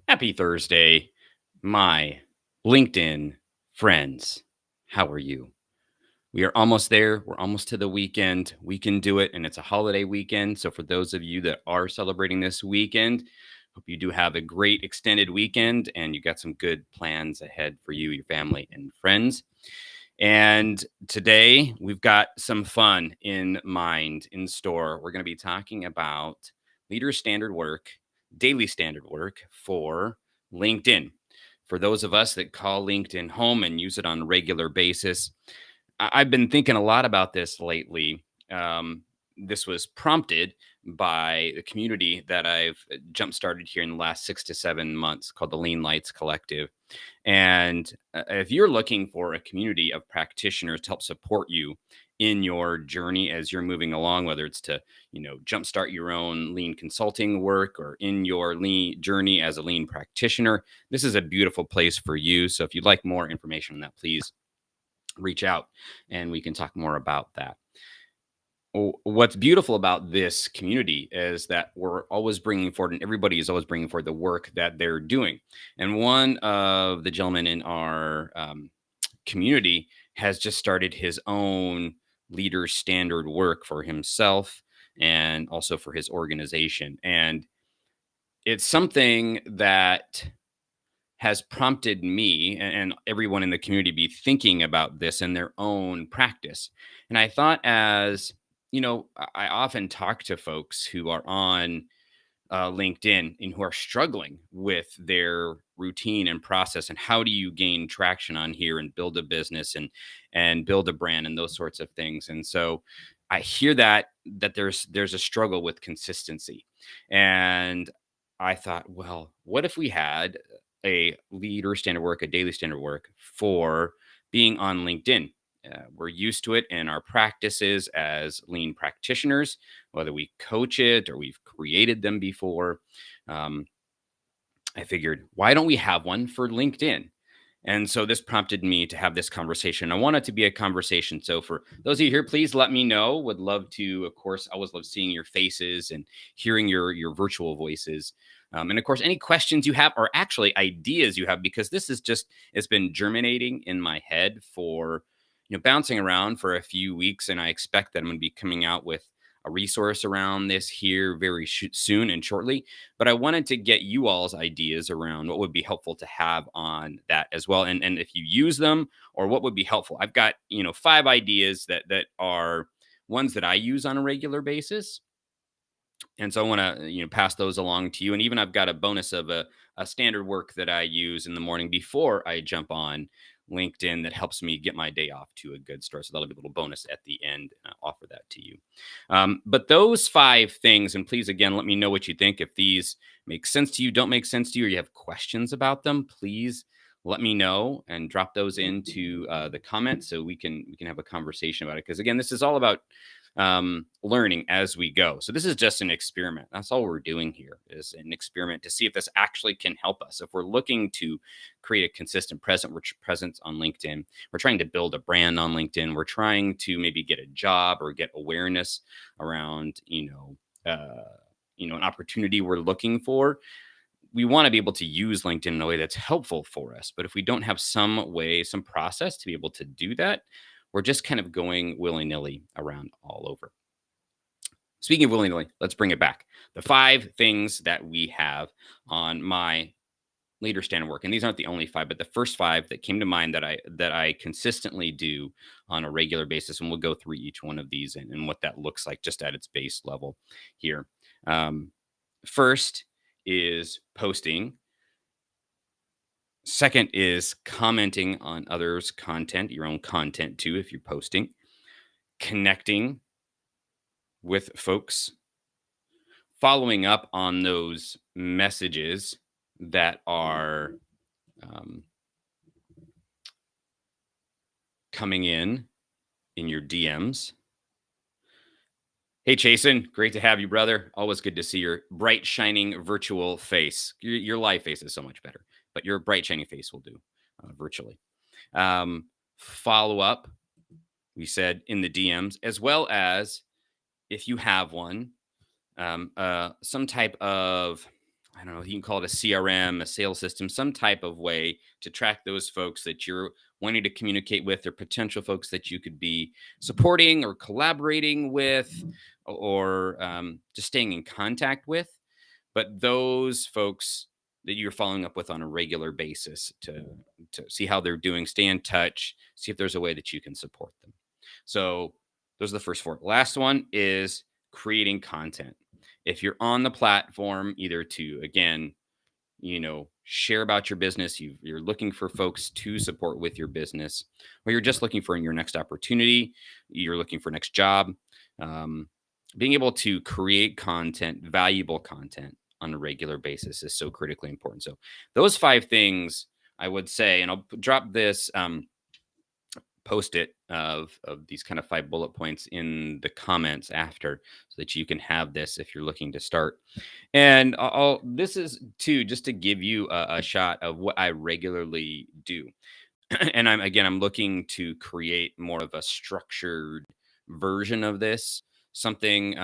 Happy Thursday, my LinkedIn friends. How are you? We are almost there. We're almost to the weekend. We can do it, and it's a holiday weekend. So, for those of you that are celebrating this weekend, hope you do have a great extended weekend and you got some good plans ahead for you, your family, and friends. And today we've got some fun in mind in store. We're going to be talking about leader standard work, daily standard work for LinkedIn. For those of us that call LinkedIn home and use it on a regular basis, I've been thinking a lot about this lately. This was prompted by a community that I've jump started here in the last 6 to 7 months called the Lean Lights Collective. And if you're looking for a community of practitioners to help support you in your journey as you're moving along, whether it's to, jumpstart your own lean consulting work or in your lean journey as a lean practitioner, this is a beautiful place for you. So if you'd like more information on that, please reach out and we can talk more about that. What's beautiful about this community is that we're always bringing forward, and everybody is always bringing forward the work that they're doing. And one of the gentlemen in our community has just started his own leader standard work for himself and also for his organization. And it's something that has prompted me and everyone in the community be thinking about this in their own practice. And I thought, as I often talk to folks who are on LinkedIn and who are struggling with their routine and process, and how do you gain traction on here and build a business and build a brand and those sorts of things. And so I hear that there's a struggle with consistency, and I thought, well, what if we had a leader standard work, a daily standard work for being on LinkedIn? We're used to it in our practices as lean practitioners, whether we coach it or we've created them before. Um, I figured, why don't we have one for LinkedIn? And so this prompted me to have this conversation. I want it to be a conversation. So for those of you here, please let me know. Would love to, of course, I always love seeing your faces and hearing your virtual voices. And of course, any questions you have or actually ideas you have, because this is just, it's been germinating in my head for, bouncing around for a few weeks. And I expect that I'm going to be coming out with a resource around this here very soon and shortly. But I wanted to get you all's ideas around what would be helpful to have on that as well. And if you use them, or what would be helpful. I've got, 5 ideas that are ones that I use on a regular basis. And so I want to, pass those along to you. And even I've got a bonus of a standard work that I use in the morning before I jump on LinkedIn that helps me get my day off to a good start. So that'll be a little bonus at the end. And I'll offer that to you. But those 5 things, and please, again, let me know what you think. If these make sense to you, don't make sense to you, or you have questions about them, please let me know and drop those into the comments so we can have a conversation about it. Because again, this is all about learning as we go. So this is just an experiment. That's all we're doing here, is an experiment to see if this actually can help us. If we're looking to create a consistent presence on LinkedIn, we're trying to build a brand on LinkedIn, we're trying to maybe get a job or get awareness around, an opportunity we're looking for. We want to be able to use LinkedIn in a way that's helpful for us. But if we don't have some way, some process to be able to do that, we're just kind of going willy nilly around all over. Speaking of willy nilly, let's bring it back. The 5 things that we have on my leader standard work, and these aren't the only 5, but the first 5 that came to mind that I consistently do on a regular basis, and we'll go through each one of these and what that looks like just at its base level here. First is posting. Second is commenting on others' content, your own content too, if you're posting. Connecting with folks. Following up on those messages that are um, coming in your DMs. Hey, Chasen, great to have you, brother. Always good to see your bright, shining virtual face. Your live face is so much better, but your bright, shining face will do virtually. Follow up, we said, in the DMs, as well as, if you have one, some type of, I don't know, you can call it a CRM, a sales system, some type of way to track those folks that you're wanting to communicate with, or potential folks that you could be supporting or collaborating with, or just staying in contact with. But those folks that you're following up with on a regular basis to see how they're doing, stay in touch, see if there's a way that you can support them. So those are the first four. Last one is creating content. If you're on the platform, either to, again, share about your business, you're looking for folks to support with your business, or you're just looking for your next opportunity, you're looking for next job, um, being able to create content, valuable content on a regular basis is so critically important. So those five things I would say, and I'll drop this post it of these kind of five bullet points in the comments after, so that you can have this if you're looking to start. And this is too, just to give you a shot of what I regularly do. And I'm looking to create more of a structured version of this, something.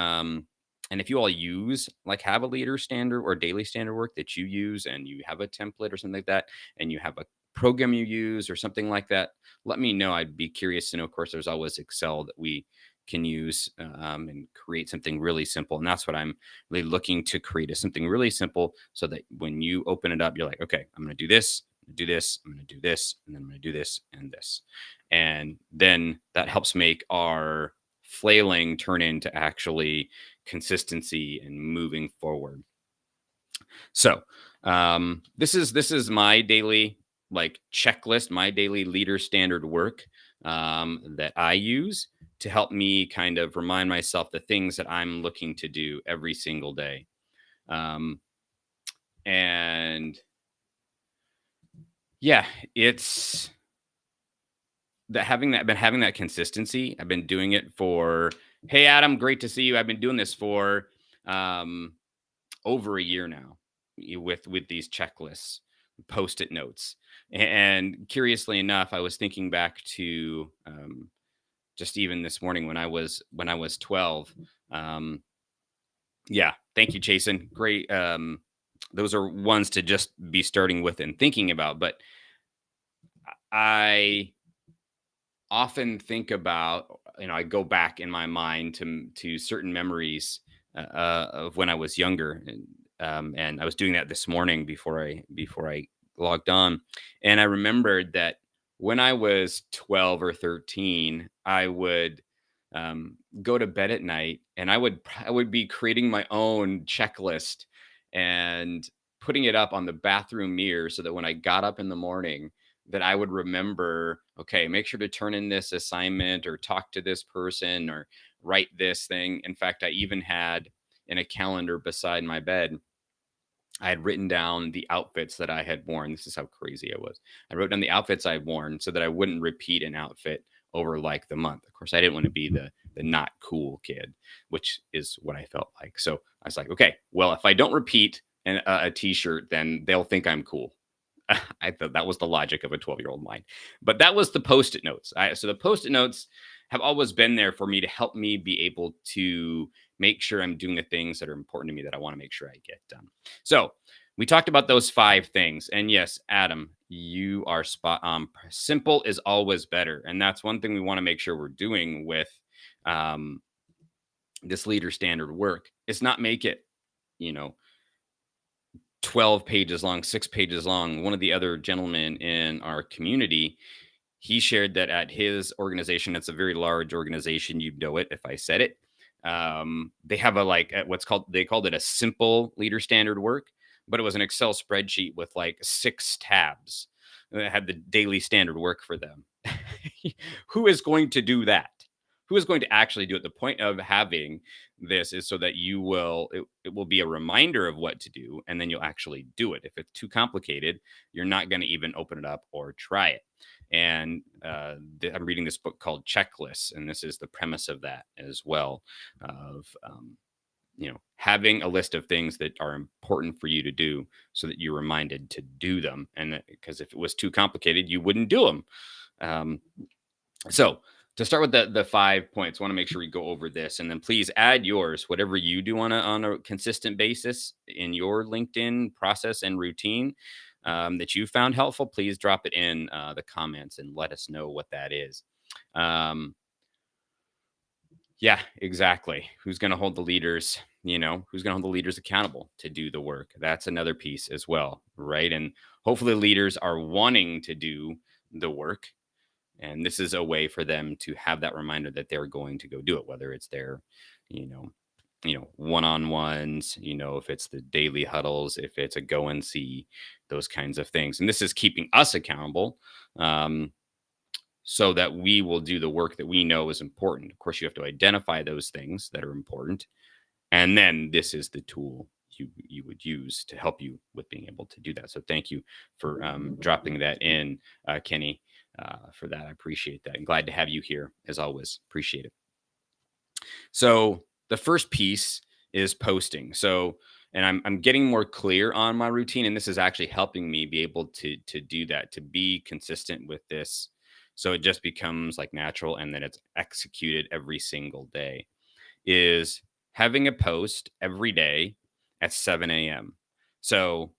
And if you all use, like, have a leader standard or daily standard work that you use, and you have a template or something like that, and you have a program you use or something like that, let me know. I'd be curious to know. Of course, there's always Excel that we can use, and create something really simple. And that's what I'm really looking to create, is something really simple, so that when you open it up, you're like, okay, I'm going to do this, do this, I'm going to do this, and then I'm going to do this and this. And then that helps make our flailing turn into actually consistency and moving forward. So this is my daily, like, checklist, my daily leader standard work, that I use to help me kind of remind myself the things that I'm looking to do every single day. Um, and yeah, it's that having that I've been having that consistency. I've been doing it for, hey Adam, great to see you. I've been doing this for um over a year now, with these checklists, post-it notes. And curiously enough, I was thinking back to, just even this morning when I was 12. Um, yeah, thank you, Jason. Great. Those are ones to just be starting with and thinking about. But I often think about, I go back in my mind to certain memories, of when I was younger, and I was doing that this morning before I logged on, and I remembered that when I was 12 or 13, I would, go to bed at night, and I would be creating my own checklist and putting it up on the bathroom mirror, so that when I got up in the morning, that I would remember, okay, make sure to turn in this assignment, or talk to this person, or write this thing. In fact, I even had, in a calendar beside my bed, I had written down the outfits that I had worn. This is how crazy I was. I wrote down the outfits I'd worn, so that I wouldn't repeat an outfit over, like, the month. Of course, I didn't want to be the not cool kid, which is what I felt like. So I was like, okay, well, if I don't repeat a t-shirt, then they'll think I'm cool. I thought that was the logic of a 12-year-old mind. But that was the post-it notes. So the post-it notes have always been there for me, to help me be able to make sure I'm doing the things that are important to me, that I want to make sure I get done. So we talked about those five things. And yes, Adam, you are spot on. Simple is always better. And that's one thing we want to make sure we're doing with, um, this leader standard work. Is not make it, you know, 12 pages long, 6 pages long. One of the other gentlemen in our community, he shared that at his organization, it's a very large organization. You know it if I said it. They have a, like, they called it a simple leader standard work, but it was an Excel spreadsheet with like 6 tabs that had the daily standard work for them. Who is going to do that? Who is going to actually do it? The point of having this is so that it will be a reminder of what to do, and then you'll actually do it. If it's too complicated, you're not going to even open it up or try it. And I'm reading this book called Checklists, and this is the premise of that as well, of, having a list of things that are important for you to do, so that you're reminded to do them. And because if it was too complicated, you wouldn't do them. So To start with the 5 points, wanna make sure we go over this, and then please add yours, whatever you do on a consistent basis in your LinkedIn process and routine, that you found helpful, please drop it in, the comments and let us know what that is. Um, yeah, exactly. Who's gonna hold the leaders, who's gonna hold the leaders accountable to do the work? That's another piece as well, right? And hopefully leaders are wanting to do the work, and this is a way for them to have that reminder that they're going to go do it, whether it's their, you know, one-on-ones, if it's the daily huddles, if it's a go and see, those kinds of things. And this is keeping us accountable, um, so that we will do the work that we know is important. Of course, you have to identify those things that are important, and then this is the tool you would use to help you with being able to do that. So thank you for dropping that in, Kenny. For that, I appreciate that, and glad to have you here as always. Appreciate it. So the first piece is posting. So, and I'm getting more clear on my routine, and this is actually helping me be able to do that, to be consistent with this. So it just becomes like natural, and then it's executed every single day. Is having a post every day at 7 a.m. So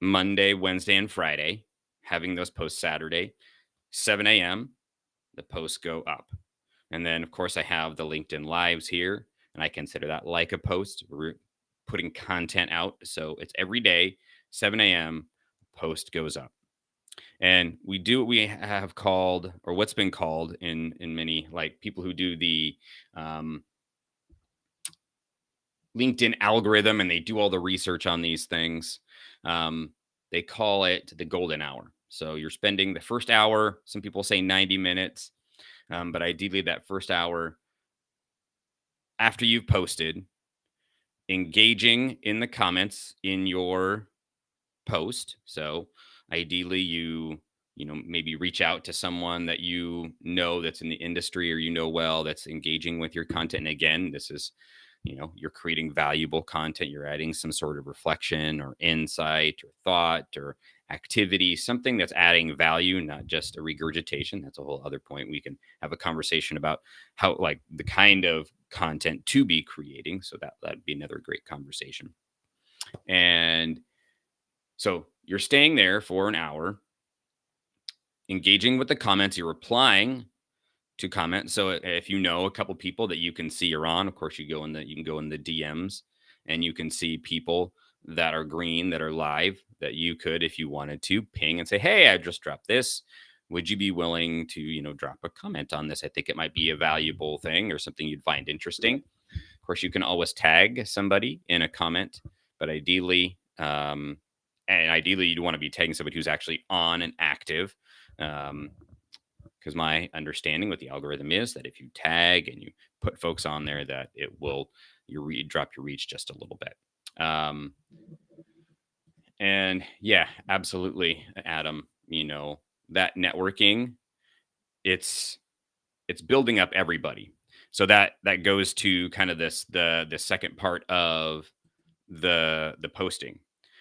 Monday, Wednesday, and Friday, having those posts Saturday, 7 a.m., the posts go up. And then, of course, I have the LinkedIn Lives here, and I consider that like a post. We're putting content out. So it's every day, 7 a.m., post goes up. And we do what we have called, or what's been called in many, like people who do the um, LinkedIn algorithm, and they do all the research on these things. Um, they call it the golden hour. So you're spending the first hour, some people say 90 minutes, but ideally that first hour after you've posted, engaging in the comments in your post. So ideally maybe reach out to someone that that's in the industry, or well, that's engaging with your content. And again, this is, you're creating valuable content, you're adding some sort of reflection or insight or thought or activity, something that's adding value, not just a regurgitation. That's a whole other point. We can have a conversation about how, like, the kind of content to be creating. So that'd be another great conversation. And so you're staying there for an hour, engaging with the comments, you're replying to comment. So if you know a couple people that you can see are on, of course you can go in the DMs, and you can see people that are green, that are live, that you could, if you wanted to, ping and say, "Hey, I just dropped this. Would you be willing to, drop a comment on this? I think it might be a valuable thing or something you'd find interesting." Of course, you can always tag somebody in a comment, but ideally, you'd want to be tagging somebody who's actually on and active. Um, because my understanding with the algorithm is that if you tag and you put folks on there, that it will drop your reach just a little bit. And yeah, absolutely, Adam. That networking, it's building up everybody. So that goes to kind of the second part of the posting.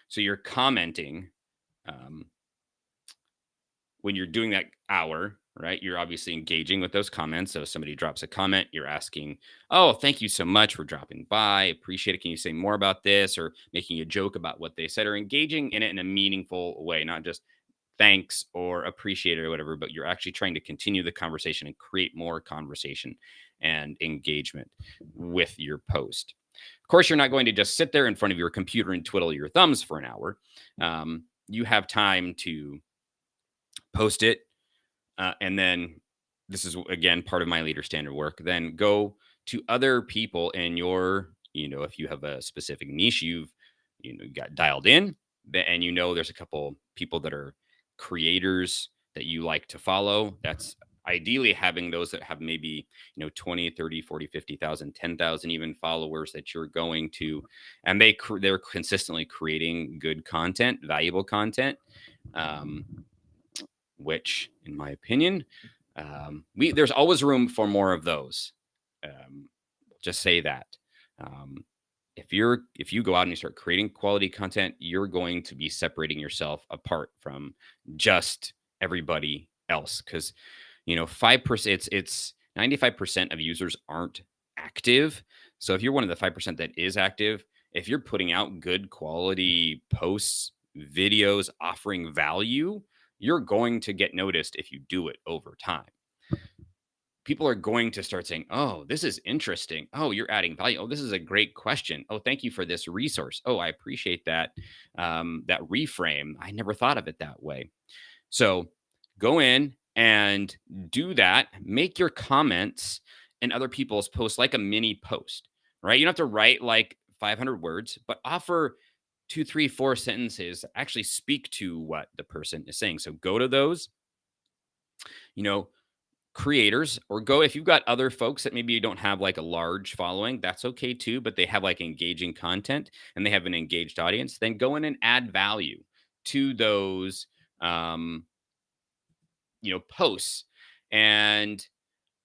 So you're commenting, um, when you're doing that hour, right? You're obviously engaging with those comments. So if somebody drops a comment, you're asking, "Oh, thank you so much for dropping by. Appreciate it. Can you say more about this?" Or making a joke about what they said, or engaging in it in a meaningful way, not just thanks or appreciate it or whatever, but you're actually trying to continue the conversation and create more conversation and engagement with your post. Of course, you're not going to just sit there in front of your computer and twiddle your thumbs for an hour. You have time to post it, and then this is again part of my leader standard work. Then go to other people in your, if you have a specific niche got dialed in, and there's a couple people that are creators that you like to follow. That's ideally having those that have maybe 20, 30, 40, 50,000, 10,000 even followers that you're going to, and they're consistently creating good content, valuable content. Which, in my opinion, there's always room for more of those. Um, just say that. Um, if you go out and you start creating quality content, you're going to be separating yourself apart from just everybody else, because 5%, it's 95% of users aren't active. So if you're one of the 5% that is active, if you're putting out good quality posts, videos offering value, you're going to get noticed if you do it over time. People are going to start saying, "Oh, this is interesting. Oh, you're adding value. Oh, this is a great question. Oh, thank you for this resource. Oh, I appreciate that that reframe. I never thought of it that way." So go in and do that. Make your comments in other people's posts like a mini post, right? You don't have to write like 500 words, but offer two, three, four sentences. Actually, speak to what the person is saying. So go to those, you know, creators, or go if you've got other folks that maybe you don't have like a large following, that's okay too, but they have like engaging content and they have an engaged audience, then go in and add value to those um posts. And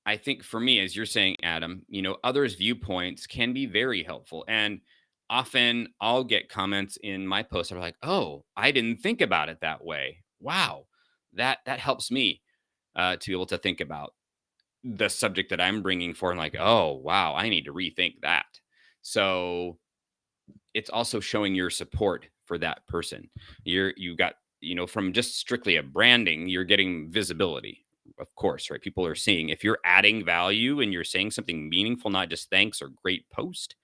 I think for me, as you're saying, Adam, others viewpoints can be very helpful. And often I'll get comments in my posts that are like, "Oh, I didn't think about it that way. Wow." That helps me to be able to think about the subject that I'm bringing forward, like, "Oh, wow, I need to rethink that." So it's also showing your support for that person. You got, from just strictly a branding, you're getting visibility, of course, right? People are seeing if you're adding value and you're saying something meaningful, not just thanks or great post,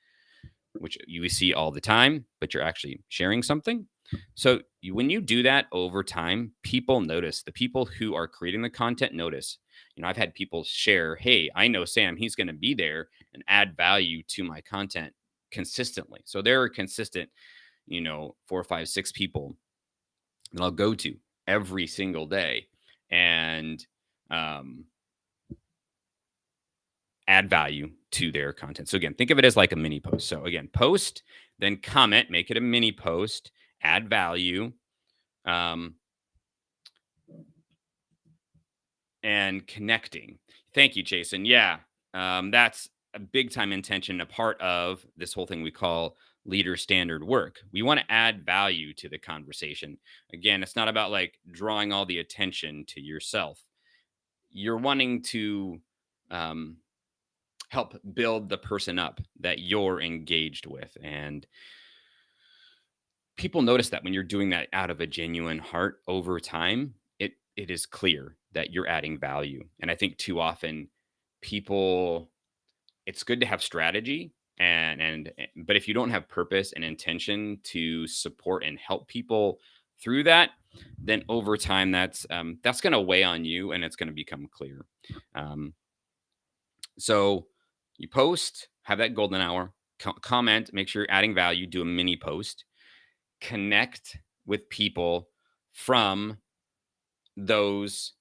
which you see all the time, but you're actually sharing something. So when you do that over time, people notice. The people who are creating the content notice. I've had people share, "Hey, I know Sam. He's going to be there and add value to my content consistently." So there are consistent, four, five, six people that I'll go to every single day and um, add value to their content. So again, think of it as like a mini post. So again, post, then comment, make it a mini post, add value, um, and connecting. Thank you, Jason. Yeah, that's a big time intention, a part of this whole thing we call leader standard work. We want to add value to the conversation. Again, it's not about like drawing all the attention to yourself. You're wanting to um, help build the person up that you're engaged with. And people notice that when you're doing that out of a genuine heart over time, it is clear that you're adding value. And I think too often people, it's good to have strategy but if you don't have purpose and intention to support and help people through that, then over time that's going to weigh on you and it's going to become clear. um, So you post, have that golden hour, comment, make sure you're adding value, do a mini post, connect with people from those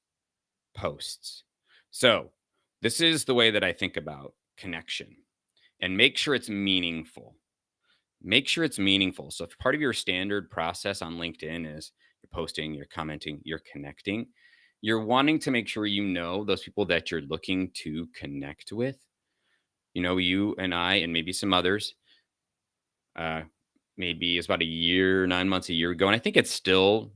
posts. So this is the way that I think about connection, and make sure it's meaningful. Make sure it's meaningful. So if part of your standard process on LinkedIn is you're posting, you're commenting, you're connecting, you're wanting to make sure those people that you're looking to connect with. You and I, and maybe some others, uh, maybe it's about a year, 9 months, a year ago, and I think it's still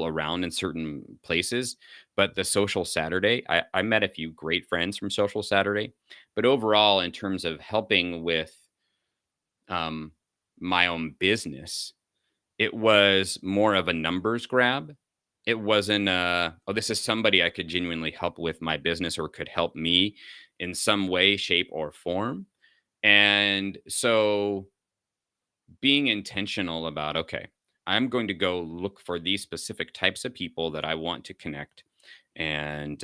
around in certain places. But the Social Saturday, I met a few great friends from Social Saturday, but overall, in terms of helping with um, my own business, it was more of a numbers grab. It wasn't, oh, this is somebody I could genuinely help with my business or could help me in some way, shape, or form. And so being intentional about, okay, I'm going to go look for these specific types of people that I want to connect and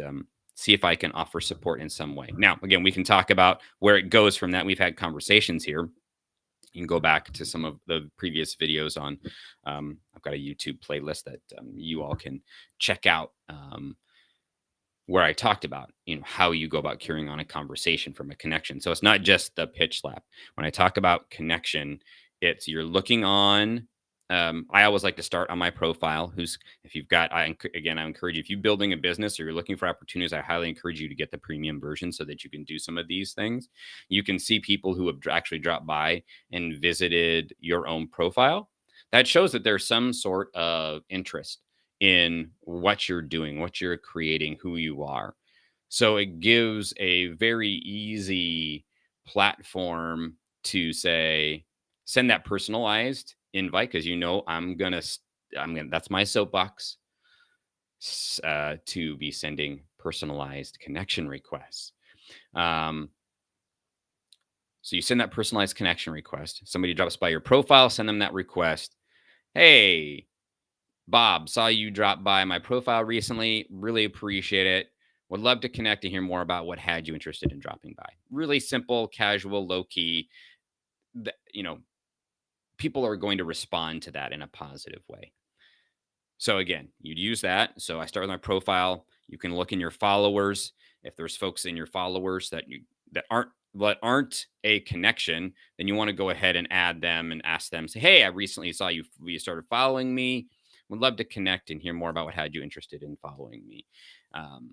see if I can offer support in some way. Now, again, we can talk about where it goes from that. We've had conversations here. You can go back to some of the previous videos on, I've got a YouTube playlist that you all can check out. Where I talked about, how you go about carrying on a conversation from a connection. So it's not just the pitch slap. When I talk about connection, it's you're looking on. I always like to start on my profile. If you've got, again, I encourage you, if you're building a business or you're looking for opportunities, I highly encourage you to get the premium version so that you can do some of these things. You can see people who have actually dropped by and visited your own profile. That shows that there's some sort of interest in what you're doing, what you're creating, who you are. So it gives a very easy platform to say, send that personalized invite because I'm gonna that's my soapbox to be sending personalized connection requests. Um, so you send that personalized connection request. Somebody drops by your profile, send them that request. Hey, Bob, saw you drop by my profile recently. Really appreciate it. Would love to connect and hear more about what had you interested in dropping by. Really simple, casual, low key. You know, people are going to respond to that in a positive way. So again, you'd use that. So I start with my profile. You can look in your followers. If there's folks in your followers that aren't a connection, then you want to go ahead and add them and ask them, say, hey, I recently saw you started following me. Would love to connect and hear more about what had you interested in following me. Um,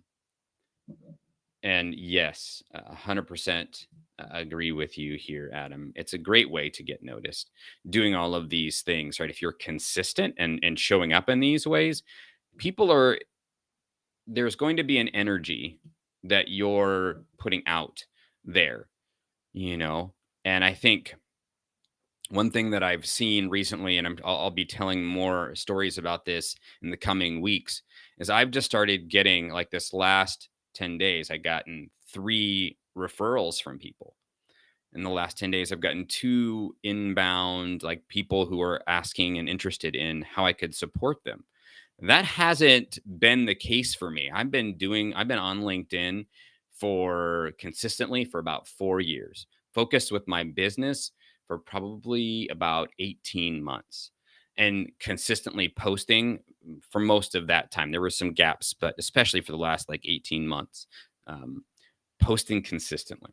and yes, 100% agree with you here, Adam. It's a great way to get noticed doing all of these things, right? If you're consistent and showing up in these ways, people are there's going to be an energy that you're putting out there, you know? And I think one thing that I've seen recently, and I'll be telling more stories about this in the coming weeks, is I've just started getting like this last 10 days, I gotten 3 referrals from people. In the last 10 days, I've gotten 2 inbound, like people who are asking and interested in how I could support them. That hasn't been the case for me. I've been on LinkedIn for consistently for about 4 years, focused with my business for probably about 18 months and consistently posting for most of that time. There were some gaps, but especially for the last like 18 months, um, posting consistently.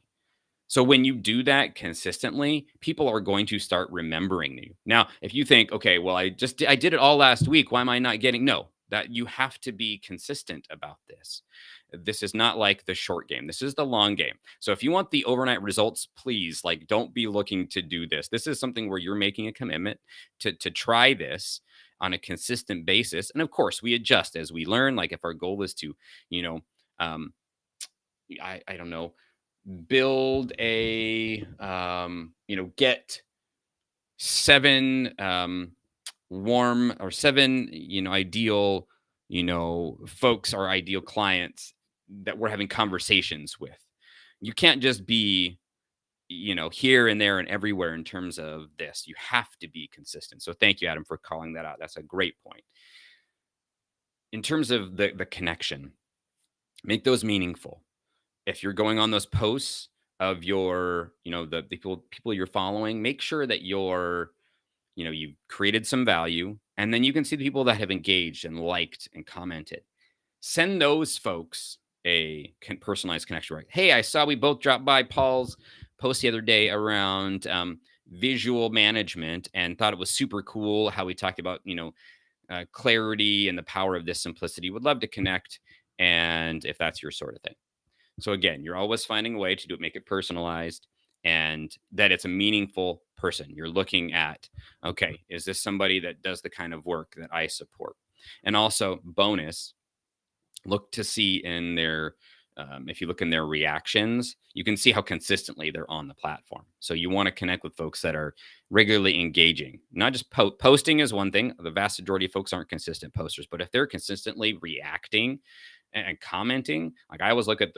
So when you do that consistently, people are going to start remembering you. Now, if you think, okay, well, I did it all last week. Why am I not getting? No, that you have to be consistent about this. This is not like the short game. This is the long game. So if you want the overnight results, please, like, don't be looking to do this. This is something where you're making a commitment to try this on a consistent basis. And of course, we adjust as we learn. Like if our goal is to, you know, um, I don't know, build get 7 ideal, folks or ideal clients that we're having conversations with. You can't just be, here and there and everywhere in terms of this. You have to be consistent. So thank you, Adam, for calling that out. That's a great point. In terms of the connection, make those meaningful. If you're going on those posts of your, the people you're following, make sure that you've created some value, and then you can see the people that have engaged and liked and commented. Send those folks a personalized connection. Right? Hey, I saw we both dropped by Paul's post the other day around visual management and thought it was super cool how we talked about, clarity and the power of this simplicity. Would love to connect. And if that's your sort of thing. So again, you're always finding a way to make it personalized and that it's a meaningful person. You're looking at, okay, is this somebody that does the kind of work that I support? And also, bonus, look to see in their, if you look in their reactions, you can see how consistently they're on the platform. So you want to connect with folks that are regularly engaging. Not just posting is one thing. The vast majority of folks aren't consistent posters, but if they're consistently reacting and commenting, like I always look at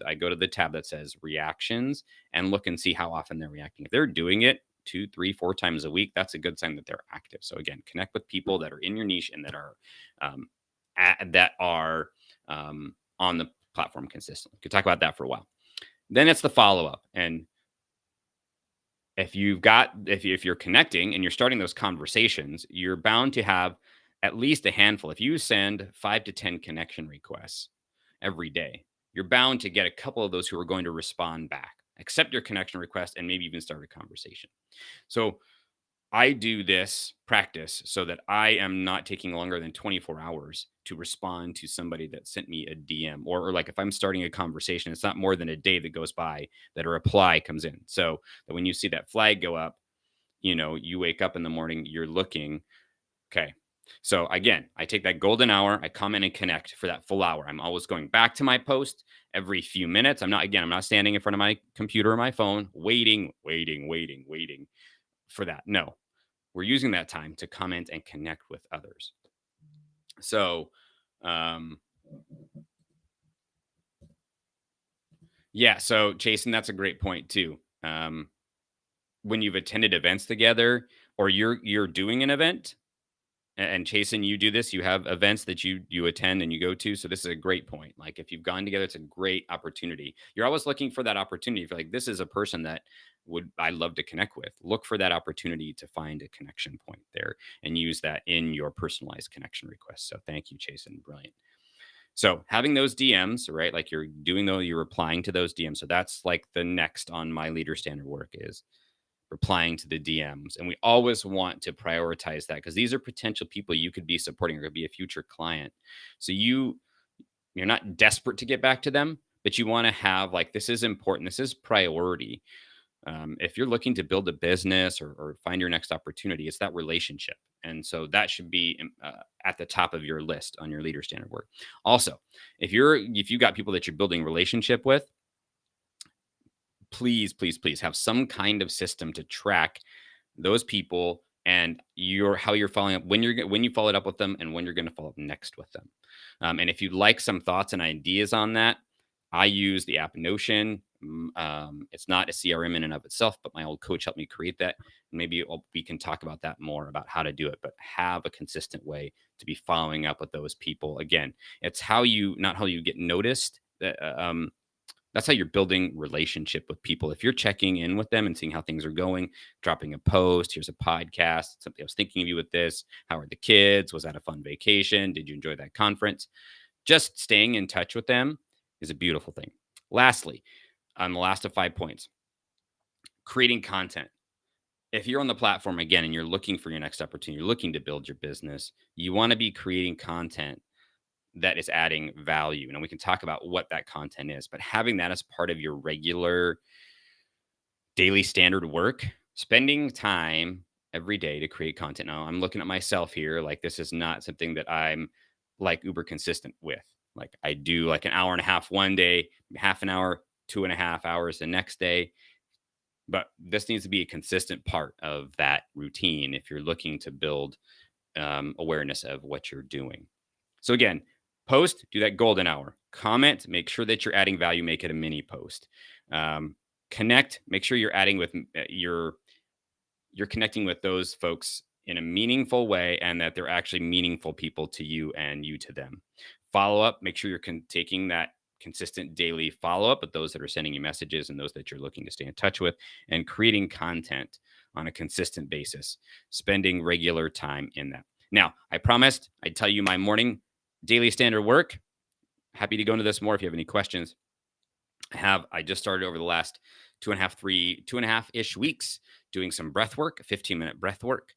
I go to the tab that says reactions and look and see how often they're reacting. If they're doing it 2, 3, 4 times a week, that's a good sign that they're active. So again, connect with people that are in your niche and that are um, on the platform consistently. Could talk about that for a while. Then it's the follow up, and if you're connecting and you're starting those conversations, you're bound to have at least a handful. If you send 5 to 10 connection requests every day, you're bound to get a couple of those who are going to respond back, accept your connection request, and maybe even start a conversation. So I do this practice so that I am not taking longer than 24 hours to respond to somebody that sent me a DM, or like if I'm starting a conversation, it's not more than a day that goes by that a reply comes in. So that when you see that flag go up, you wake up in the morning, you're looking, okay, So again, I take that golden hour, I come in and connect for that full hour. I'm always going back to my post every few minutes. I'm not standing in front of my computer or my phone waiting for that. No, we're using that time to comment and connect with others. So, um, yeah. So, Jason, that's a great point too. When you've attended events together, or you're doing an event, and Chasen, you do this. You have events that you attend and you go to. So this is a great point. Like if you've gone together, it's a great opportunity. You're always looking for that opportunity. If you're like, this is a person that would I love to connect with. Look for that opportunity to find a connection point there and use that in your personalized connection request. So thank you, Chasen. Brilliant. So having those DMs, right? Like you're replying to those DMs. So that's like the next on my leader standard work is replying to the DMs. And we always want to prioritize that because these are potential people you could be supporting or could be a future client. So you're not desperate to get back to them, but you want to have like this is important. This is priority. If you're looking to build a business or find your next opportunity, it's that relationship. And so that should be at the top of your list on your leader standard work. Also, if you got people that you're building relationship with, please have some kind of system to track those people and how you're following up when you followed up with them and when you're going to follow up next with them. And if you'd like some thoughts and ideas on that, I use the app Notion. It's not a CRM in and of itself, but my old coach helped me create that. Maybe we can talk about that more about how to do it, but have a consistent way to be following up with those people. Again, it's not how you get noticed. That's how you're building relationship with people. If you're checking in with them and seeing how things are going, dropping a post, here's a podcast, something I was thinking of you with this. How are the kids? Was that a fun vacation? Did you enjoy that conference? Just staying in touch with them is a beautiful thing. Lastly, on the last of 5 points, creating content. If you're on the platform again and you're looking for your next opportunity, you're looking to build your business, you want to be creating content that is adding value. And we can talk about what that content is, but having that as part of your regular daily standard work, spending time every day to create content. Now, I'm looking at myself here. Like, this is not something that I'm like uber consistent with. Like, I do like an hour and a half one day, half an hour, 2.5 hours the next day. But this needs to be a consistent part of that routine if you're looking to build awareness of what you're doing. So again, post, do that golden hour. Comment, make sure that you're adding value, make it a mini post. Connect, make sure you're adding with you're connecting with those folks in a meaningful way and that they're actually meaningful people to you and you to them. Follow up, make sure you're taking that consistent daily follow up with those that are sending you messages and those that you're looking to stay in touch with, and creating content on a consistent basis, spending regular time in that. Now, I promised I'd tell you my morning daily standard work. Happy to go into this more if you have any questions. I just started over the last 2.5 ish weeks doing some breath work, 15-minute breath work,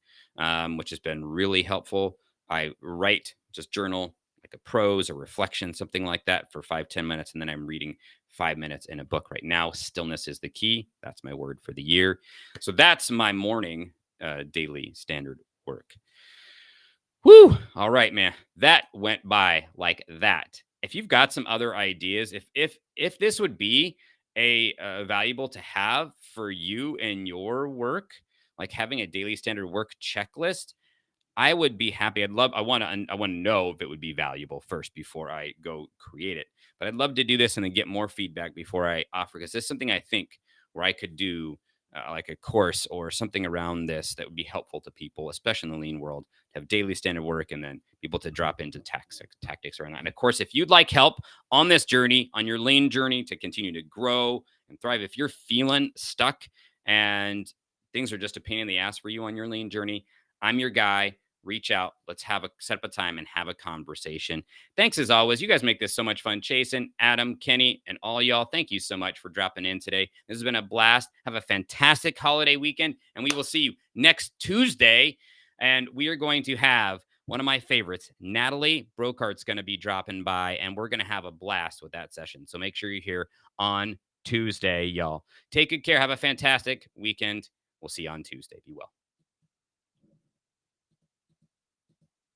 which has been really helpful. I write, just journal like a prose or reflection, something like that for 5-10 minutes. And then I'm reading 5 minutes in a book right now. Stillness is the key. That's my word for the year. So that's my morning daily standard work. Whew. All right, man. That went by like that. If you've got some other ideas, if this would be a valuable to have for you and your work, like having a daily standard work checklist, I would be happy. I want to know if it would be valuable first before I go create it. But I'd love to do this and then get more feedback before I offer, because this is something I think where I could do like a course or something around this that would be helpful to people, especially in the lean world, to have daily standard work and then people to drop into tactics around that. And of course, if you'd like help on this journey, on your lean journey to continue to grow and thrive, if you're feeling stuck and things are just a pain in the ass for you on your lean journey, I'm your guy. Reach out. Let's set up a time and have a conversation. Thanks as always. You guys make this so much fun. Chasen, Adam, Kenny, and all y'all, thank you so much for dropping in today. This has been a blast. Have a fantastic holiday weekend, and we will see you next Tuesday. And we are going to have one of my favorites, Natalie Brokart's going to be dropping by, and we're going to have a blast with that session. So make sure you're here on Tuesday, y'all. Take good care. Have a fantastic weekend. We'll see you on Tuesday. Be well.